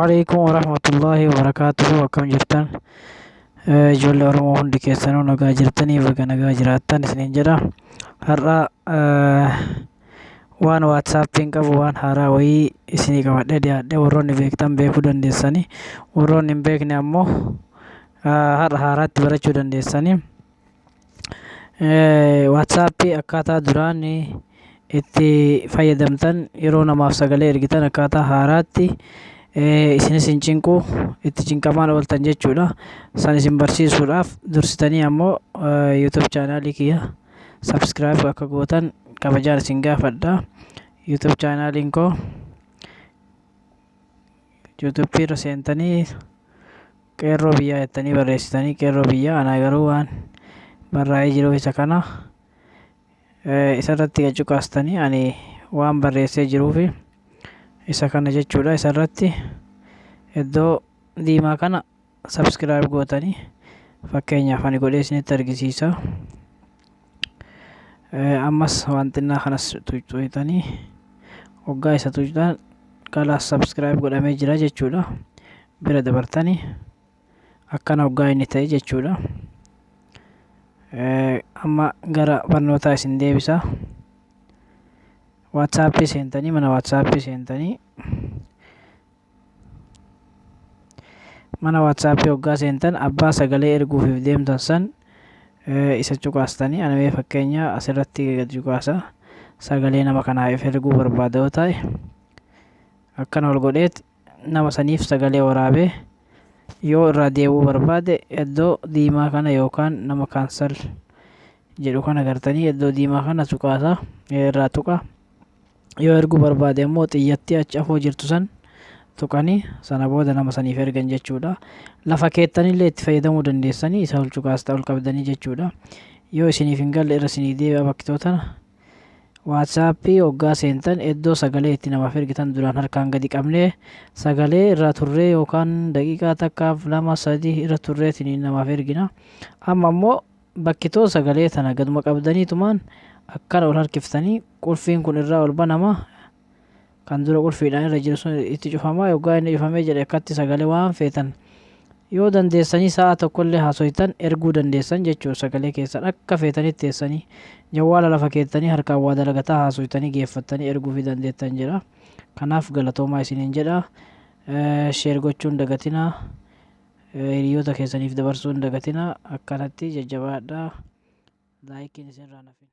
Waalaikum warahmatullahi wabarakatuh. Akkam jirtan ijoollee Oromoo hundi keessanuu nagaa jirtanii baga nagaa jiraattan isiniin jedha. Har'a waan WhatsAppiin qabu waan haaraa wayii isinii qabadhee dhiyaadhe. Warroonni beektan beekuu dandeessanii, warroonni hin beekne ammoo har'a haaraatti barachuu dandeessanii. WhatsAppii akkaataa duraan itti fayyadamtan yeroo namaaf sagalee ergitan akkaataa haaraatti isinis hin cinqu itti cinqamaan ooltan jechuudha. San isin barsiisuudhaaf dursitanii ammoo YouTube chaanaalii kiyya subscribe akka gootan kabajaan isin gaafadha. YouTube chaanaaliin koo YouTube irra seentanii qeerroo biyyaa jettanii barreessitanii qeerroo biyyaa. Anaa garuu waan barraa'ee jiru isa kana isarratti qacuqaastanii ani waan barreessee jiruufi isa kana jechuudha. Isarratti iddoo diimaa kana subscribe gootanii fakkeenyaaf ani godhee isinitti argisiisa. Ammas waan xinnaa kanas tuqxuqxanii hoggaa isa tuqxan kalaas subscribe godhamee jira jechuudha. Bira dabartanii akkana hoggaa inni ta'e jechuudha. Amma gara barnootaa isin deebisa. WhatsAppii seentanii mana WhatsAppii seentanii mana WhatsAppii hoggaa seentan abbaa sagalee erguufiif deemtan san isa cuqaastanii anamee fakkeenya asirratti gad cuqaasa. Sagalee nama kanaaf erguu barbaada yoo ta'e akkana ol godheet nama saniif sagalee waraabee yoo irraa deebuu barbaade iddoo diimaa kana yookaan nama kaansal jedhu kana gartanii iddoo diimaa kana cuqaasa irraa tuqa. Yoo erguu barbaade immoo xiyyattii achi afoo jirtu san tuqanii sana booda nama saniif ergan jechuudha. Lafa keettanillee itti fayyadamuu dandeessanii isa ol cuqaasta ol qabdanii jechuudha. Yoo isiniif hin galle irra isinii deebi'a bakkitootana. WhatsAppii hoggaa seentan iddoo sagalee itti namaaf ergitan duraan harkaan gadi qabnee sagalee irraa turree yookaan daqiiqaa takkaaf 2-3 irra turreetiin namaaf ergina. Amma immoo bakkitoo sagalee tana gaduma qabdaniitumaan akkana ol harkiftanii qulfiin kun irraa ol banama. Kan dura qulfiidhaan irra jiru sun itti cufamaa. Yoggaa inni cufamee jedhe akkatti sagalee waan feetan yoo dandeessanii sa'a tokkollee haasoytan erguu dandeessan jechuudha. Sagalee keessan akka feetanitti teessanii jawwaala lafa keettanii harkaan waa dalagataa haasoytanii geeffattanii erguufii dandeettan jedha. Kanaaf galatoomaa isiniin jedha. Sheer gochuun dagatinaa, hiriyoota keessaniif dabarsuun dagatinaa. Akkanatti jajjabaadhaa. Laayikiin isinirraa nafi.